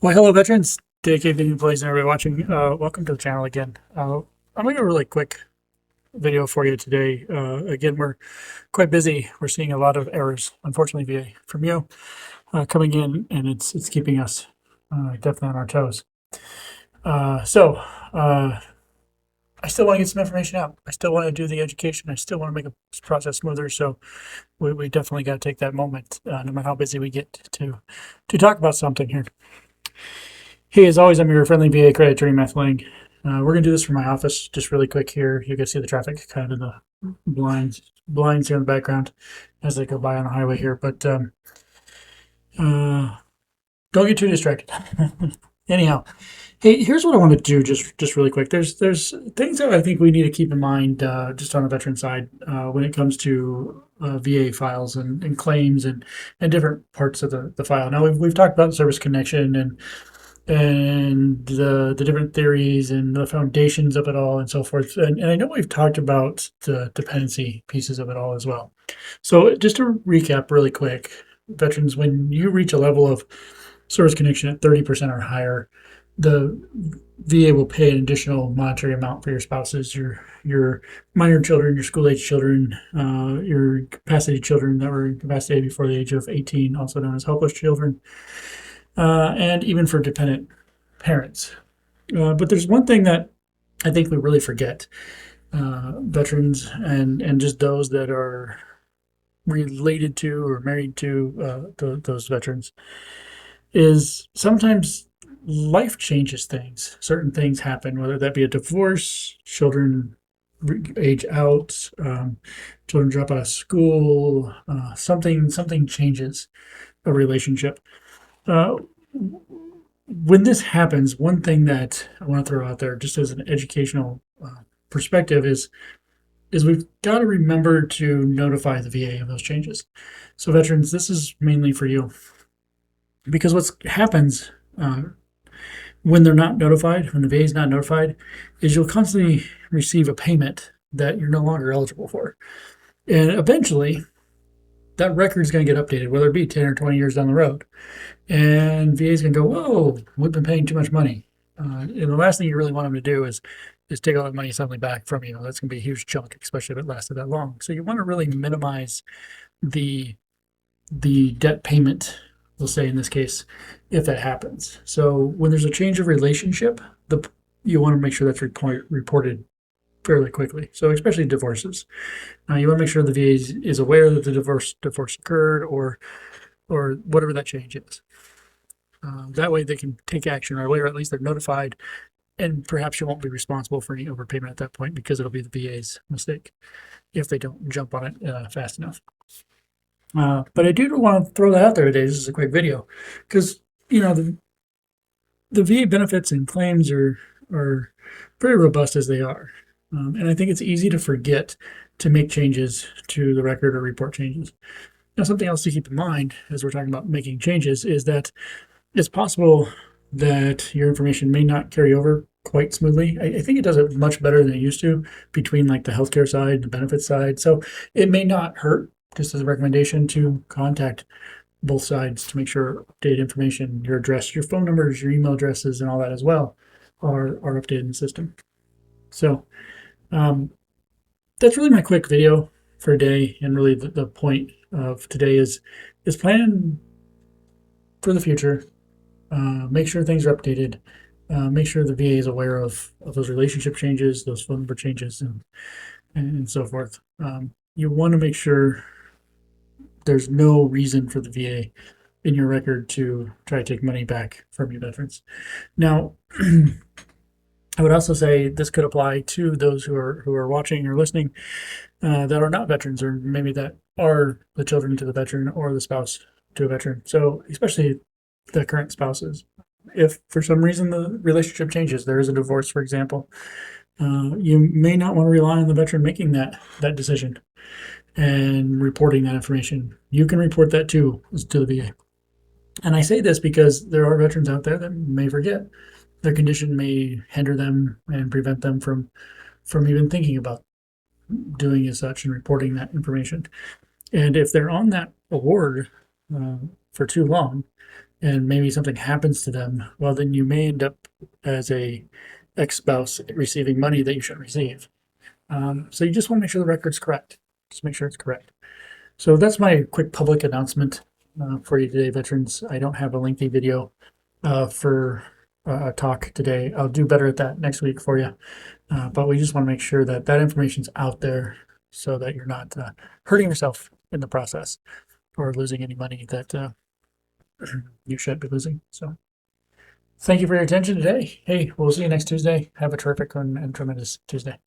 Well, hello, veterans, dedicated employees, and everybody watching. Welcome to the channel again. I'm making a really quick video for you today. Again, we're quite busy. We're seeing a lot of errors, unfortunately, from you coming in, and it's keeping us definitely on our toes. So I still want to get some information out. I still want to do the education. I still want to make a process smoother. So we definitely got to take that moment, no matter how busy we get, to talk about something here. Hey, as always, I'm your friendly VA credit attorney, Matt Lang. We're going to do this from my office, just really quick here. You can see the traffic kind of in the blinds here in the background as they go by on the highway here. But don't get too distracted. Anyhow, hey, here's what I want to do just really quick. There's things that I think we need to keep in mind just on the veteran side when it comes to VA files and claims and different parts of the file. Now, we've talked about service connection and the different theories and the foundations of it all and so forth. And I know we've talked about the dependency pieces of it all as well. So just to recap really quick, veterans, when you reach a level of service connection at 30% or higher, the VA will pay an additional monetary amount for your spouses, your minor children, your school age children, your capacity children that were incapacitated before the age of 18, also known as helpless children, and even for dependent parents. But there's one thing that I think we really forget, veterans and just those that are related to or married to those veterans, is sometimes life changes things. Certain things happen, whether that be a divorce, children age out, children drop out of school, something changes a relationship. Uh, when this happens, one thing that I want to throw out there, just as an educational perspective, is we've got to remember to notify the VA of those changes. So, veterans, this is mainly for you, because what happens when they're not notified, when the VA is not notified, is you'll constantly receive a payment that you're no longer eligible for, and eventually that record is going to get updated, whether it be 10 or 20 years down the road. And VA's going to go, whoa, we've been paying too much money. And the last thing you really want them to do is take all that money suddenly back from you. That's going to be a huge chunk, especially if it lasted that long. So you want to really minimize the debt payment, we'll say in this case, if that happens. So when there's a change of relationship, you want to make sure that's reported fairly quickly. So especially divorces. You want to make sure the VA is aware that the divorce occurred or whatever that change is. That way they can take action right away, or at least they're notified, and perhaps you won't be responsible for any overpayment at that point because it'll be the VA's mistake if they don't jump on it fast enough. But I do want to throw that out there today. This is a quick video because, the VA benefits and claims are very robust as they are. And I think it's easy to forget to make changes to the record or report changes. Now, something else to keep in mind as we're talking about making changes is that it's possible that your information may not carry over quite smoothly. I think it does it much better than it used to between like the healthcare side and the benefits side. So it may not hurt, just as a recommendation, to contact both sides to make sure updated information, your address, your phone numbers, your email addresses, and all that as well are updated in the system. So that's really my quick video for today, and really the point of today is plan for the future. Make sure things are updated. Make sure the VA is aware of those relationship changes, those phone number changes, and so forth. You want to make sure there's no reason for the VA in your record to try to take money back from your veterans. Now, I would also say this could apply to those who are watching or listening that are not veterans, or maybe that are the children to the veteran or the spouse to a veteran. So especially the current spouses. If for some reason the relationship changes, there is a divorce, for example, you may not want to rely on the veteran making that decision and reporting that information. You can report that too to the VA. And I say this because there are veterans out there that may forget. Their condition may hinder them and prevent them from even thinking about doing as such and reporting that information. And if they're on that award for too long, and maybe something happens to them, well, then you may end up as a ex-spouse receiving money that you shouldn't receive. So you just want to make sure the record's correct. Just make sure it's correct. So that's my quick public announcement for you today, veterans. I don't have a lengthy video for a talk today. I'll do better at that next week for you. But we just want to make sure that that information's out there so that you're not hurting yourself in the process or losing any money that you shouldn't be losing. So thank you for your attention today. Hey, we'll see you next Tuesday. Have a terrific and tremendous Tuesday.